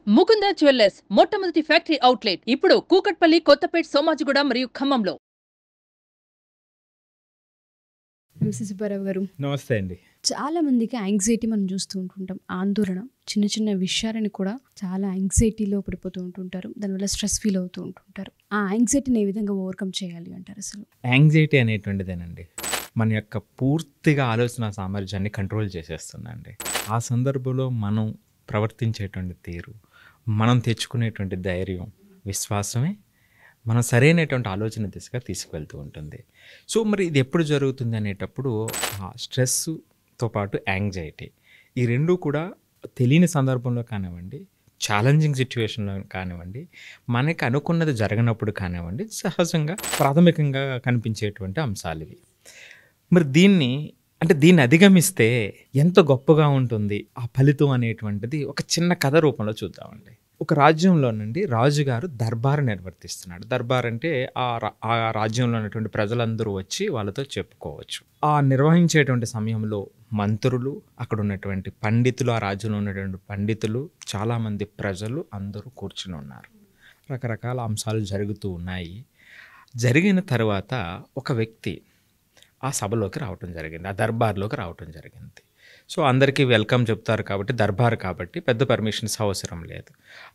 Mukunda jewellers మొట్టమొదటి factory outlet ఇప్పుడు కూకట్పల్లి, కొత్తపేట్, సోమాజిగూడ మరియు ఖమ్మంలో. నమస్తే సుబ్బారావు గారు. నమస్తే అండి. చాలా మందికి యాంగ్జైటీ మనం చూస్తూ ఉంటుంటాం. ఆందోళన, చిన్న చిన్న విషయాలని కూడా చాలా యాంగ్జైటీలో పడిపోతూ ఉంటుంటారు. దానివల్ల స్ట్రెస్ ఫీల్ అవుతూ ఉంటుంటారు. ఆ యాంగ్జైటీని ఏ విధంగా ఓవర్కమ్ చేయాలి అంటారు అసలు? యాంగ్జైటీ అనేటువంటిదేనండి మన యొక్క పూర్తిగా ఆలోచన సామర్థ్యాన్ని కంట్రోల్ చేసేస్తుందండి. ఆ సందర్భంలో మనం ప్రవర్తించేటువంటి తీరు, మనం తెచ్చుకునేటువంటి ధైర్యం, విశ్వాసమే మనం సరైనటువంటి ఆలోచన దిశగా తీసుకువెళ్తూ ఉంటుంది. సో మరి ఇది ఎప్పుడు జరుగుతుంది అనేటప్పుడు ఆ స్ట్రెస్తో పాటు యాంగ్జైటీ ఈ రెండు కూడా తెలియని సందర్భంలో కానివ్వండి, ఛాలెంజింగ్ సిచ్యువేషన్లో కానివ్వండి, మనకి అనుకున్నది జరగనప్పుడు కానివ్వండి, సహజంగా ప్రాథమికంగా కనిపించేటువంటి అంశాలు ఇవి. మరి దీన్ని అధిగమిస్తే ఎంత గొప్పగా ఉంటుంది ఆ ఫలితం అనేటువంటిది ఒక చిన్న కథ రూపంలో చూద్దామండి. ఒక రాజ్యంలో నుండి రాజుగారు దర్బారు నిర్వర్తిస్తున్నాడు. దర్బార్ అంటే ఆ రాజ్యంలో ఉన్నటువంటి ప్రజలందరూ వచ్చి వాళ్ళతో చెప్పుకోవచ్చు. ఆ నిర్వహించేటువంటి సమయంలో మంత్రులు, అక్కడ ఉన్నటువంటి పండితులు, ఆ రాజ్యంలో ఉన్నటువంటి పండితులు, చాలామంది ప్రజలు అందరూ కూర్చుని ఉన్నారు. రకరకాల అంశాలు జరుగుతూ ఉన్నాయి. జరిగిన తర్వాత ఒక వ్యక్తి ఆ సభలోకి రావటం జరిగింది, ఆ దర్బార్లోకి రావటం జరిగింది. సో అందరికీ వెల్కమ్ చెప్తారు కాబట్టి, దర్బార్ కాబట్టి పెద్ద పర్మిషన్స్ అవసరం లేదు.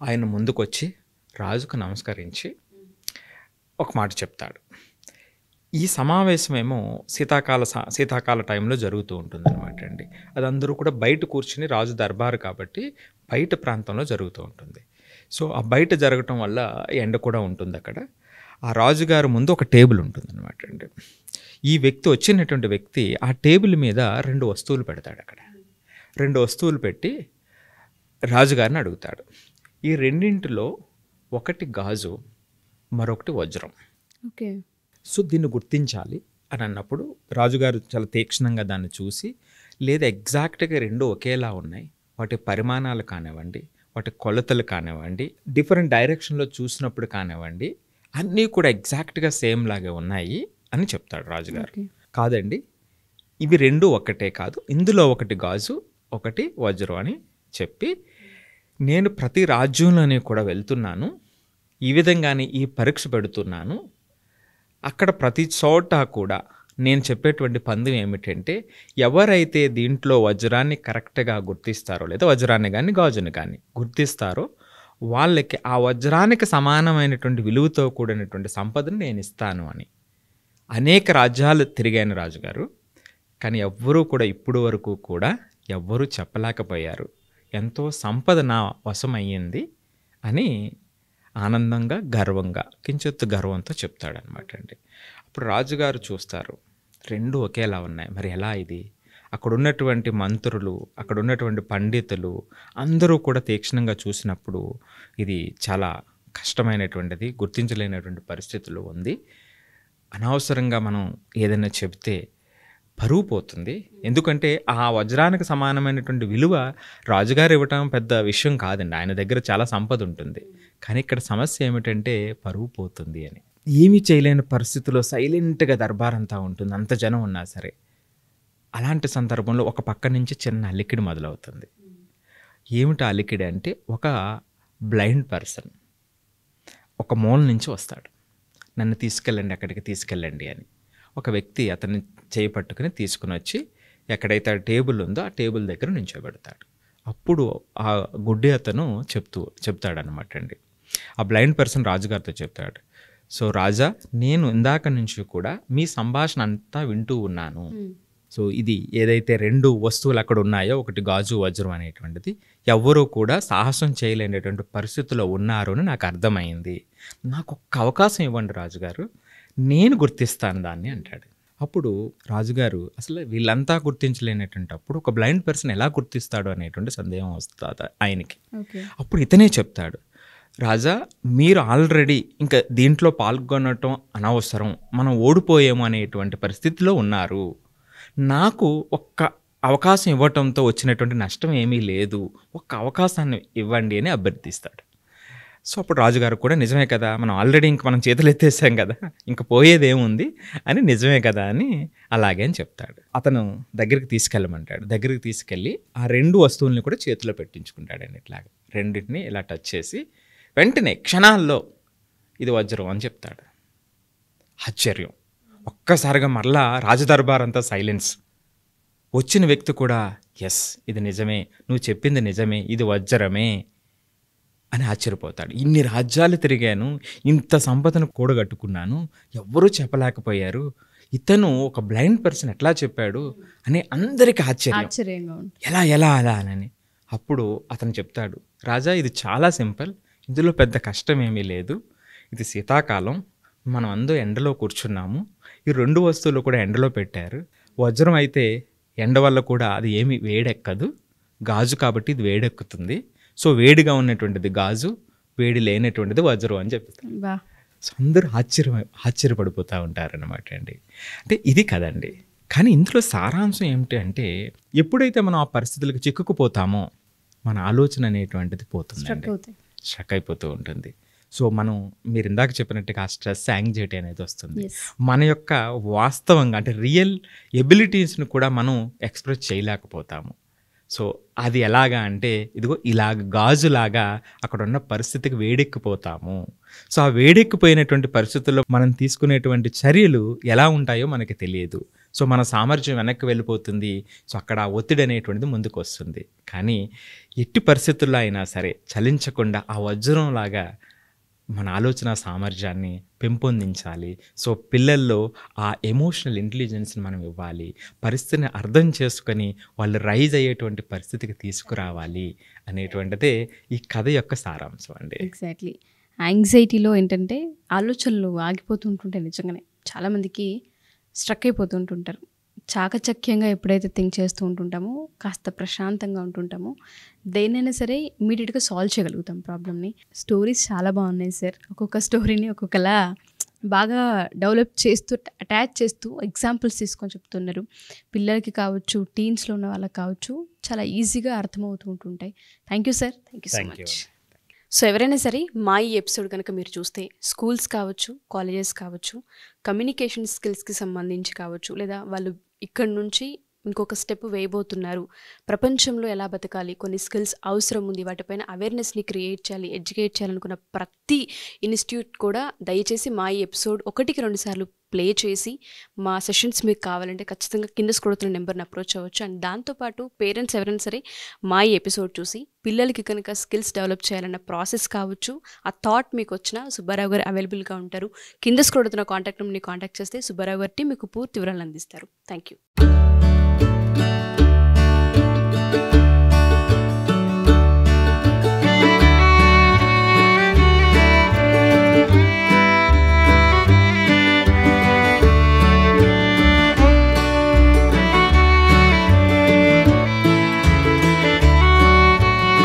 ఆయన ముందుకు వచ్చి రాజుకు నమస్కరించి ఒక మాట చెప్తాడు. ఈ సమావేశమేమో శీతాకాల టైంలో జరుగుతూ ఉంటుంది అనమాట అండి. అది అందరూ కూడా బయట కూర్చుని, రాజు దర్బారు కాబట్టి బయట ప్రాంతంలో జరుగుతూ ఉంటుంది. సో ఆ బయట జరగటం వల్ల ఎండ కూడా ఉంటుంది అక్కడ. ఆ రాజుగారి ముందు ఒక టేబుల్ ఉంటుంది అనమాట అండి. ఈ వ్యక్తి, వచ్చినటువంటి వ్యక్తి ఆ టేబుల్ మీద 2 వస్తువులు పెడతాడు. అక్కడ 2 వస్తువులు పెట్టి రాజుగారిని అడుగుతాడు. ఈ రెండింటిలో ఒకటి గాజు, మరొకటి వజ్రం. ఓకే. సో దీన్ని గుర్తించాలి అని అన్నప్పుడు రాజుగారు చాలా తీక్షణంగా దాన్ని చూసి, లేదా ఎగ్జాక్ట్గా 2 ఒకేలా ఉన్నాయి, వాటి పరిమాణాలు కానివ్వండి, వాటి కొలతలు కానివ్వండి, డిఫరెంట్ డైరెక్షన్లో చూసినప్పుడు కానివ్వండి, అన్నీ కూడా ఎగ్జాక్ట్గా సేమ్ లాగే ఉన్నాయి అని చెప్తాడు రాజుగారు. కాదండి, ఇవి 2 ఒక్కటే కాదు, ఇందులో ఒకటి గాజు, ఒకటి వజ్రం అని చెప్పి, నేను ప్రతి రాజ్యంలోనే కూడా వెళ్తున్నాను, ఈ విధంగానే ఈ పరీక్ష పెడుతున్నాను. అక్కడ ప్రతి చోట కూడా నేను చెప్పేటువంటి పందెం ఏమిటంటే, ఎవరైతే దీంట్లో వజ్రాన్ని కరెక్ట్గా గుర్తిస్తారో, లేదా వజ్రాన్ని కానీ గాజుని కానీ గుర్తిస్తారో, వాళ్ళకి ఆ వజ్రానికి సమానమైనటువంటి విలువతో కూడినటువంటి సంపదను నేను ఇస్తాను అని. అనేక రాజ్యాలు తిరిగాను రాజుగారు, కానీ ఎవ్వరూ కూడా ఇప్పుడు వరకు కూడా ఎవ్వరూ చెప్పలేకపోయారు ఎంతో సంపద నా వశమయ్యింది అని ఆనందంగా, గర్వంగా, కించెత్తు గర్వంతో చెప్తాడనమాట అండి. అప్పుడు రాజుగారు చూస్తారు, 2 ఒకేలా ఉన్నాయి, మరి ఎలా ఇది? అక్కడ ఉన్నటువంటి మంత్రులు, అక్కడ ఉన్నటువంటి పండితులు అందరూ కూడా తీక్షణంగా చూసినప్పుడు ఇది చాలా కష్టమైనటువంటిది, గుర్తించలేనటువంటి పరిస్థితుల్లో ఉంది. అనవసరంగా మనం ఏదైనా చెబితే పరువు పోతుంది. ఎందుకంటే ఆ వజ్రానికి సమానమైనటువంటి విలువ రాజుగారు ఇవ్వటం పెద్ద విషయం కాదండి, ఆయన దగ్గర చాలా సంపద ఉంటుంది. కానీ ఇక్కడ సమస్య ఏమిటంటే పరువు పోతుంది అని. ఏమీ చేయలేని పరిస్థితిలో సైలెంట్గా దర్బార్ అంతా ఉంటుంది, అంత జనం ఉన్నా సరే. అలాంటి సందర్భంలో ఒక పక్క నుంచి చిన్న అలికిడి మొదలవుతుంది. ఏమిటి అలికిడి అంటే, ఒక బ్లైండ్ పర్సన్ ఒక మూల నుంచి వస్తాడు. నన్ను తీసుకెళ్ళండి, అక్కడికి తీసుకెళ్ళండి అని. ఒక వ్యక్తి అతన్ని చేయి పట్టుకుని తీసుకుని వచ్చి ఎక్కడైతే టేబుల్ ఉందో ఆ టేబుల్ దగ్గర నించోబెడతాడు. అప్పుడు ఆ గుడ్డి అతను చెప్తాడనమాట అండి. ఆ బ్లైండ్ పర్సన్ రాజుగారితో చెప్తాడు, సో రాజా, నేను ఇందాక నుంచి కూడా మీ సంభాషణ అంతా వింటూ ఉన్నాను. సో ఇది ఏదైతే 2 వస్తువులు అక్కడ ఉన్నాయో, ఒకటి గాజు, వజ్రం అనేటువంటిది, ఎవ్వరూ కూడా సాహసం చేయలేనటువంటి పరిస్థితుల్లో ఉన్నారు అని నాకు అర్థమైంది. నాకు ఒక్క అవకాశం ఇవ్వండి రాజుగారు, నేను గుర్తిస్తాను దాన్ని అంటాడు. అప్పుడు రాజుగారు అసలు వీళ్ళంతా గుర్తించలేనటువంటి అప్పుడు ఒక బ్లైండ్ పర్సన్ ఎలా గుర్తిస్తాడు అనేటువంటి సందేహం వస్తుంది ఆయనకి. అప్పుడు ఇతనే చెప్తాడు, రాజా, మీరు ఆల్రెడీ ఇంకా దీంట్లో పాల్గొనటం అనవసరం, మనం ఓడిపోయాము అనేటువంటి పరిస్థితిలో ఉన్నారు. నాకు ఒక్క అవకాశం ఇవ్వటంతో వచ్చినటువంటి నష్టం ఏమీ లేదు, ఒక్క అవకాశాన్ని ఇవ్వండి అని అభ్యర్థిస్తాడు. సో అప్పుడు రాజుగారు కూడా నిజమే కదా, మనం ఆల్రెడీ ఇంక మనం చేతులు ఎత్తేసాం కదా, ఇంక పోయేదేముంది అని, నిజమే కదా అని అలాగే అని చెప్తాడు. అతను దగ్గరికి తీసుకెళ్ళమంటాడు. దగ్గరికి తీసుకెళ్ళి ఆ 2 వస్తువుల్ని కూడా చేతిలో పెట్టించుకుంటాడండి. ఇట్లాగా రెండింటిని ఇలా టచ్ చేసి వెంటనే క్షణాల్లో ఇది వజ్రం అని చెప్తాడు. ఆశ్చర్యం. ఒక్కసారిగా మరలా రాజదర్బార్ అంతా సైలెన్స్. వచ్చిన వ్యక్తి కూడా ఎస్ ఇది నిజమే, నువ్వు చెప్పింది నిజమే, ఇది వజ్రమే అని ఆశ్చర్యపోతాడు. ఇన్ని రాజ్యాలు తిరిగాను, ఇంత సంపదను కూడగట్టుకున్నాను, ఎవ్వరూ చెప్పలేకపోయారు, ఇతను ఒక బ్లైండ్ పర్సన్ ఎట్లా చెప్పాడు అని అందరికీ ఆశ్చర్యంగా ఉంది. ఎలా అలా అని. అప్పుడు అతను చెప్తాడు, రాజా ఇది చాలా సింపుల్, ఇందులో పెద్ద కష్టం ఏమీ లేదు, ఇది శీతాకాలం, మనం అందరూ ఎండలో కూర్చున్నాము, ఈ 2 వస్తువులు కూడా ఎండలో పెట్టారు, వజ్రం అయితే ఎండ వల్ల కూడా అది ఏమి వేడెక్కదు, గాజు కాబట్టి ఇది వేడెక్కుతుంది, సో వేడిగా ఉన్నటువంటిది గాజు, వేడి లేనటువంటిది వజ్రం అని చెప్తారు. సో అందరూ ఆశ్చర్యపడిపోతూ ఉంటారన్నమాట అండి. అంటే ఇది కదండి. కానీ ఇందులో సారాంశం ఏమిటి అంటే, ఎప్పుడైతే మనం ఆ పరిస్థితులకు చిక్కుకుపోతామో మన ఆలోచన అనేటువంటిది పోతుందండి, స్ట్రక్ అయిపోతూ ఉంటుంది. సో మనం మీరు ఇందాక చెప్పినట్టుగా ఆ స్ట్రెస్, యాంగ్జైటీ అనేది వస్తుంది. మన యొక్క వాస్తవంగా అంటే రియల్ ఎబిలిటీస్ని కూడా మనం ఎక్స్ప్రెస్ చేయలేకపోతాము. సో అది ఎలాగా అంటే, ఇదిగో ఇలాగ గాజులాగా అక్కడ ఉన్న పరిస్థితికి వేడెక్కిపోతాము. సో ఆ వేడెక్కిపోయినటువంటి పరిస్థితుల్లో మనం తీసుకునేటువంటి చర్యలు ఎలా ఉంటాయో మనకి తెలియదు. సో మన సామర్థ్యం వెనక్కి వెళ్ళిపోతుంది. సో అక్కడ ఆ ఒత్తిడి అనేటువంటిది ముందుకు వస్తుంది. కానీ ఎట్టి పరిస్థితుల్లో అయినా సరే చలించకుండా ఆ వజ్రంలాగా మన ఆలోచన సామర్థ్యాన్ని పెంపొందించాలి. సో పిల్లల్లో ఆ ఎమోషనల్ ఇంటెలిజెన్స్ని మనం ఇవ్వాలి, పరిస్థితిని అర్థం చేసుకొని వాళ్ళు రైజ్ అయ్యేటువంటి పరిస్థితికి తీసుకురావాలి అనేటువంటిదే ఈ కథ యొక్క సారాంశం అండి. ఎగ్జాక్ట్లీ. యాంగ్జైటీలో ఏంటంటే ఆలోచనలు ఆగిపోతుంటుంటాయి. నిజంగానే చాలామందికి స్ట్రక్ అయిపోతుంటుంటారు. చాకచక్యంగా ఎప్పుడైతే థింక్ చేస్తూ ఉంటుంటామో, కాస్త ప్రశాంతంగా ఉంటుంటామో, దేనైనా సరే ఇమీడియట్గా సాల్వ్ చేయగలుగుతాం ప్రాబ్లమ్ని. స్టోరీస్ చాలా బాగున్నాయి సార్. ఒక్కొక్క స్టోరీని ఒక్కొక్కలా బాగా డెవలప్ చేస్తూ, అటాచ్ చేస్తూ ఎగ్జాంపుల్స్ తీసుకొని చెప్తున్నారు. పిల్లలకి కావచ్చు, టీన్స్లో ఉన్న వాళ్ళకి కావచ్చు, చాలా ఈజీగా అర్థమవుతూ ఉంటుంటాయి. Thank you sir. Thank you so much. So ఎవరైనా సరే మా ఈ ఎపిసోడ్ కనుక మీరు చూస్తే, స్కూల్స్ కావచ్చు, కాలేజెస్ కావచ్చు, కమ్యూనికేషన్ స్కిల్స్కి సంబంధించి కావచ్చు, లేదా వాళ్ళు ఇక్కడ నుంచి ఇంకొక స్టెప్ వేయబోతున్నారు, ప్రపంచంలో ఎలా బతకాలి, కొన్ని స్కిల్స్ అవసరం ఉంది, వాటిపైన అవేర్నెస్ని క్రియేట్ చేయాలి, ఎడ్యుకేట్ చేయాలనుకున్న ప్రతి ఇన్స్టిట్యూట్ కూడా దయచేసి మా ఈ ఎపిసోడ్ 1-2 సార్లు ప్లే చేసి, మా సెషన్స్ మీకు కావాలంటే ఖచ్చితంగా కింద స్క్రోల్ అవుతున్న నెంబర్ని అప్రోచ్ అవ్వచ్చు. అండ్ దాంతోపాటు పేరెంట్స్ ఎవరైనా సరే మా ఈ ఎపిసోడ్ చూసి పిల్లలకి కనుక స్కిల్స్ డెవలప్ చేయాలన్న ప్రాసెస్ కావచ్చు, ఆ థాట్ మీకు వచ్చిన సుబ్బారావు గారు అవైలబుల్గా ఉంటారు. కింద స్క్రోల్ అవుతున్న కాంటాక్ట్ నెంబర్ని కాంటాక్ట్ చేస్తే సుబ్బారావు గారి మీకు పూర్తి వివరాలు అందిస్తారు. Thank you.